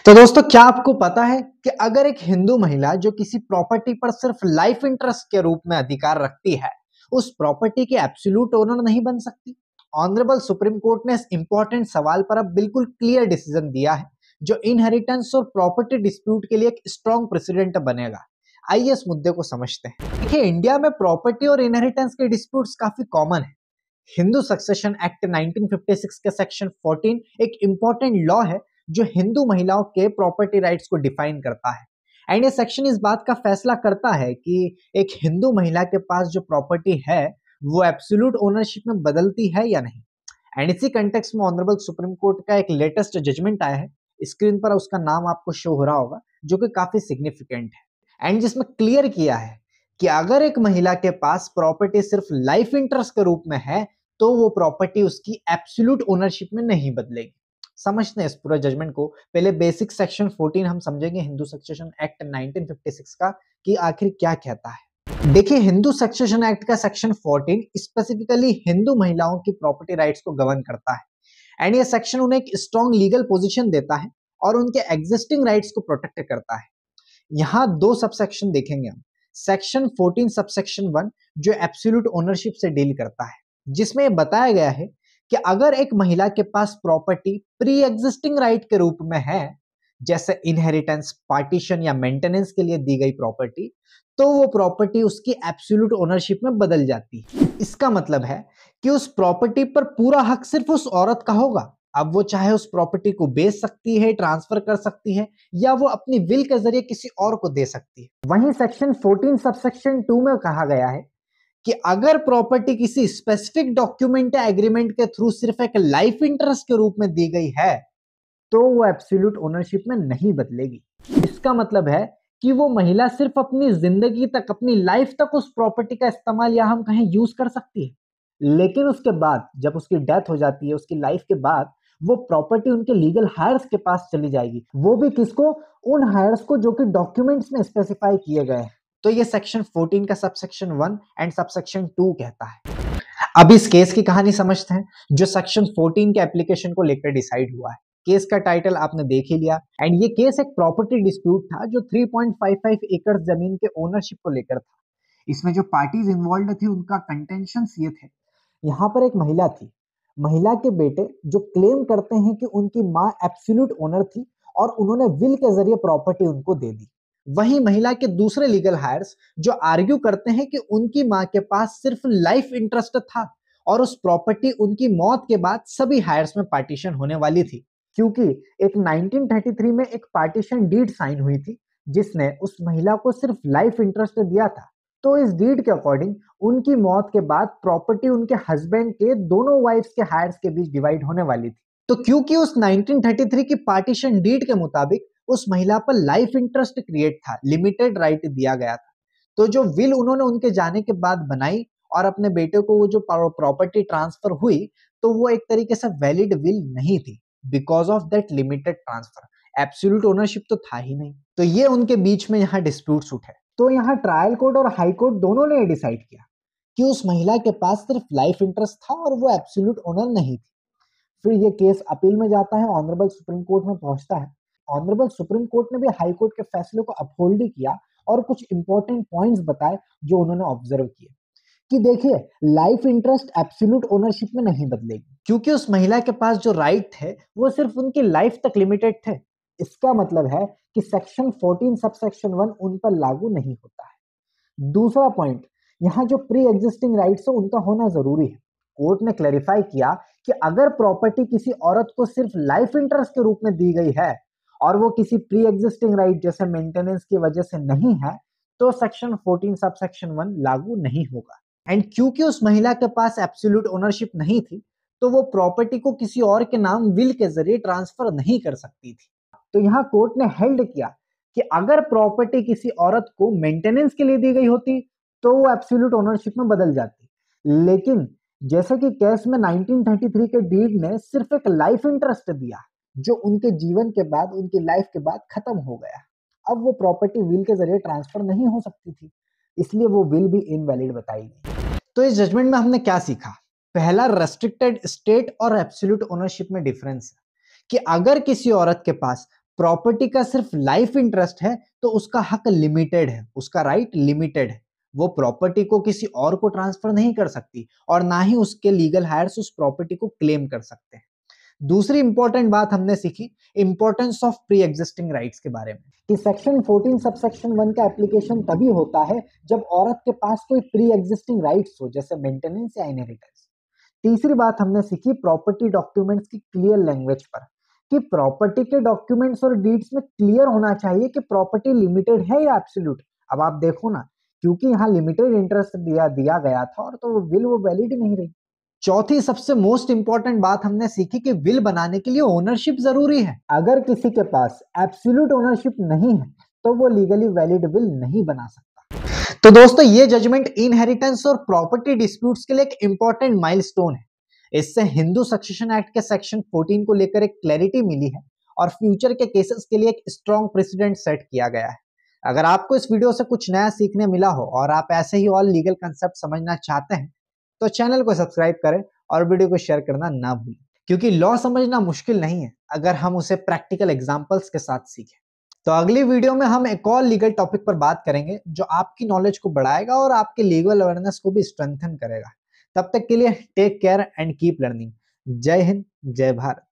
तो दोस्तों, क्या आपको पता है कि अगर एक हिंदू महिला जो किसी प्रॉपर्टी पर सिर्फ लाइफ इंटरेस्ट के रूप में अधिकार रखती है, उस प्रॉपर्टी की एब्सोल्यूट ओनर नहीं बन सकती। ऑनरेबल सुप्रीम कोर्ट ने इस इंपॉर्टेंट सवाल पर अब बिल्कुल क्लियर डिसीजन दिया है, जो इनहेरिटेंस और प्रॉपर्टी डिस्प्यूट के लिए एक स्ट्रॉन्ग प्रेसिडेंट बनेगा। आइए इस मुद्दे को समझते हैं। देखिए, इंडिया में प्रॉपर्टी और इनहेरिटेंस के डिस्प्यूट्स काफी कॉमन है। हिंदू सक्सेशन एक्ट 1956 के सेक्शन 14 एक इंपॉर्टेंट लॉ है जो हिंदू महिलाओं के प्रॉपर्टी राइट्स को डिफाइन करता है। एंड ये सेक्शन इस बात का फैसला करता है कि एक हिंदू महिला के पास जो प्रॉपर्टी है वो एब्सोल्यूट ओनरशिप में बदलती है या नहीं। एंड इसी कंटेक्स्ट में ऑनरेबल सुप्रीम कोर्ट का एक लेटेस्ट जजमेंट आया है। स्क्रीन पर उसका नाम आपको शो हो रहा होगा, जो कि काफी सिग्निफिकेंट है एंड जिसमें क्लियर किया है कि अगर एक महिला के पास प्रॉपर्टी सिर्फ लाइफ इंटरेस्ट के रूप में है तो वो प्रॉपर्टी उसकी एब्सोल्यूट ओनरशिप में नहीं बदलेगी। समझते हैं इस पूरा जजमेंट को। पहले बेसिक सेक्शन 14 हम समझेंगे हिंदू सक्सेशन एक्ट 1956 का, कि आखिर क्या कहता है। देखिए, हिंदू सक्सेशन एक्ट का सेक्शन 14 स्पेसिफिकली हिंदू महिलाओं की प्रॉपर्टी राइट्स को गवर्न करता है एंड ये सेक्शन उन्हें एक स्ट्रॉन्ग लीगल पोजीशन देता है और उनके एग्जिस्टिंग राइट्स को प्रोटेक्ट करता है। यहाँ दो सबसेक्शन देखेंगे हम। सेक्शन 14 सबसेक्शन 1 जो एब्सोल्यूट ओनरशिप से डील करता है, जिसमें यह बताया गया है कि अगर एक महिला के पास प्रॉपर्टी प्री एग्जिस्टिंग राइट के रूप में है, जैसे इनहेरिटेंस, पार्टीशन या मेंटेनेंस के लिए दी गई प्रॉपर्टी, तो वो प्रॉपर्टी उसकी एब्सोल्यूट ओनरशिप में बदल जाती है। इसका मतलब है कि उस प्रॉपर्टी पर पूरा हक सिर्फ उस औरत का होगा। अब वो चाहे उस प्रॉपर्टी को बेच सकती है, ट्रांसफर कर सकती है, या वो अपनी विल के जरिए किसी और को दे सकती है। वहीं सेक्शन 14 सबसेक्शन 2 में कहा गया है कि अगर प्रॉपर्टी किसी स्पेसिफिक डॉक्यूमेंट या एग्रीमेंट के थ्रू सिर्फ एक लाइफ इंटरेस्ट के रूप में दी गई है, तो वो एब्सोल्यूट ओनरशिप में नहीं बदलेगी। इसका मतलब है कि वो महिला सिर्फ अपनी जिंदगी तक, अपनी लाइफ तक उस प्रॉपर्टी का इस्तेमाल या हम कहें यूज कर सकती है, लेकिन उसके बाद जब उसकी डेथ हो जाती है, उसकी लाइफ के बाद वो प्रॉपर्टी उनके लीगल हायर्स के पास चली जाएगी। वो भी किसको? उन हायर्स को जो कि डॉक्यूमेंट्स में स्पेसिफाई किए गए हैं। तो ये सेक्शन 14 का सबसेक्शन 1 एंड सबसेक्शन 2 कहता है। अब इस केस की कहानी समझते हैं जो सेक्शन 14 के एप्लीकेशन को लेकर डिसाइड हुआ है। केस का टाइटल आपने देख ही लिया एंड ये केस एक प्रॉपर्टी डिस्प्यूट था जो 3.55 एकड़ जमीन के ओनरशिप को लेकर था। इसमें जो पार्टीज इन्वॉल्व थी उनका कंटेंशंस ये थे। यहाँ पर एक महिला थी, महिला के बेटे जो क्लेम करते हैं कि उनकी माँ एब्सोल्यूट ओनर थी और उन्होंने विल के जरिए प्रॉपर्टी उनको दे दी। वही महिला के दूसरे लीगल हायर्स जो आर्ग्यू करते हैं कि उनकी माँ के पास सिर्फ लाइफ इंटरेस्ट था और उस प्रॉपर्टी उनकी मौत के बाद सभी हायर्स में पार्टीशन होने वाली थी, क्योंकि एक 1933 में एक पार्टीशन डीड साइन हुई थी जिसने उस महिला को सिर्फ लाइफ इंटरेस्ट दिया था। तो इस डीड के अकॉर्डिंग उनकी मौत के बाद प्रॉपर्टी उनके हस्बैंड के दोनों वाइफ्स के हायर्स के बीच डिवाइड होने वाली थी। तो क्योंकि उस 1933 की पार्टीशन डीड के मुताबिक उस महिला पर लाइफ इंटरेस्ट क्रिएट था, लिमिटेड राइट दिया गया था, तो जो विल उन्होंने उनके जाने के बाद बनाई और अपने बेटे को वो जो प्रॉपर्टी ट्रांसफर हुई, तो वो एक तरीके से वैलिड विल नहीं थी because of that limited transfer. Absolute ownership तो था ही नहीं। तो ये उनके बीच में यहाँ डिस्प्यूट्स उठे। तो यहाँ ट्रायल कोर्ट और हाई कोर्ट दोनों ने डिसाइड किया कि उस महिला के पास सिर्फ लाइफ इंटरेस्ट था और वो एब्सोल्यूट ओनर नहीं थी। फिर ये केस अपील में जाता है, ऑनरेबल सुप्रीम कोर्ट में पहुंचता है। ऑनरेबल सुप्रीम कोर्ट ने भी हाई कोर्ट के फैसले को अपहोल्ड किया और कुछ इंपॉर्टेंट पॉइंट्स बताए जो उन्होंने ऑब्जर्व किए कि देखिए, लाइफ इंटरेस्ट एब्सोल्यूट ओनरशिप में नहीं बदलेगी, क्योंकि उस महिला के पास जो राइट थे वो सिर्फ उनकी लाइफ तक लिमिटेड थे। इसका मतलब है कि सेक्शन 14 सबसेक्शन 1 उन पर लागू नहीं होता है। दूसरा पॉइंट, यहाँ जो प्री एग्जिस्टिंग राइट्स है उनका होना जरूरी है। कोर्ट ने क्लैरिफाई किया कि अगर प्रॉपर्टी किसी औरत को सिर्फ लाइफ इंटरेस्ट के रूप में दी गई है और वो किसी प्री एग्जिस्टिंग राइट जैसे मेंटेनेंस की वजह से नहीं है, तो सेक्शन 14 सबसेक्शन 1 लागू नहीं होगा। एंड क्योंकि उस महिला के पास एब्सोल्यूट ओनरशिप नहीं थी, तो वो प्रॉपर्टी को किसी और के नाम विल के जरिए ट्रांसफर नहीं कर सकती थी। तो यहाँ कोर्ट ने हेल्ड किया कि अगर प्रॉपर्टी किसी औरत को मेंटेनेंस के लिए दी गई होती तो वो एब्सोल्यूट ओनरशिप में बदल जाती, लेकिन जैसे कि केस में 1933 के डीड ने सिर्फ एक लाइफ इंटरेस्ट दिया जो उनके जीवन के बाद, उनकी लाइफ के बाद खत्म हो गया। अब वो प्रॉपर्टी विल के जरिए ट्रांसफर नहीं हो सकती थी, इसलिए वो विल भी इनवैलिड बताई गई। तो इस जजमेंट में हमने क्या सीखा? पहला, रेस्ट्रिक्टेड स्टेट और एब्सोल्यूट ओनरशिप में डिफरेंस है कि अगर किसी औरत के पास प्रॉपर्टी का सिर्फ लाइफ इंटरेस्ट है तो उसका हक लिमिटेड है, उसका राइट लिमिटेड है। वो प्रॉपर्टी को किसी और को ट्रांसफर नहीं कर सकती और ना ही उसके लीगल हायर्स उस प्रॉपर्टी को क्लेम कर सकते हैं। दूसरी इंपॉर्टेंट बात हमने सीखी importance of pre existing rights के बारे में कि सेक्शन 14 सबसेक्शन 1 का एप्लीकेशन तभी होता है जब औरत के पास कोई प्री एग्जिस्टिंग राइट्स हो, जैसे मेंटेनेंस या इनहेरिटेंस। तीसरी बात हमने सीखी प्रॉपर्टी डॉक्यूमेंट्स की क्लियर लैंग्वेज पर कि प्रॉपर्टी के डॉक्यूमेंट्स और डीड्स में क्लियर होना चाहिए कि प्रॉपर्टी लिमिटेड है या एब्सोल्यूट। अब आप देखो ना, क्योंकि यहाँ लिमिटेड इंटरेस्ट दिया गया था और तो वो वैलिड नहीं रही। चौथी सबसे मोस्ट इंपॉर्टेंट बात हमने सीखी कि विल बनाने के लिए ओनरशिप जरूरी है। अगर किसी के पास एब्सोल्यूट ओनरशिप नहीं है तो वो लीगली वैलिड विल नहीं बना सकता। तो दोस्तों, ये जजमेंट इनहेरिटेंस और प्रॉपर्टी डिस्प्यूट्स के लिए एक इंपॉर्टेंट माइलस्टोन है। इससे हिंदू सक्सेशन एक्ट के सेक्शन 14 को लेकर एक क्लैरिटी मिली है और फ्यूचर के केसेस के लिए एक स्ट्रॉन्ग प्रेसिडेंट सेट किया गया है। अगर आपको इस वीडियो से कुछ नया सीखने मिला हो और आप ऐसे ही और लीगल कंसेप्ट समझना चाहते हैं तो चैनल को सब्सक्राइब करें और वीडियो को शेयर करना ना भूलें, क्योंकि लॉ समझना मुश्किल नहीं है अगर हम उसे प्रैक्टिकल एग्जांपल्स के साथ सीखें। तो अगली वीडियो में हम एक और लीगल टॉपिक पर बात करेंगे जो आपकी नॉलेज को बढ़ाएगा और आपके लीगल अवेयरनेस को भी स्ट्रेंथन करेगा। तब तक के लिए take care and keep learning. जय हिंद, जय भारत।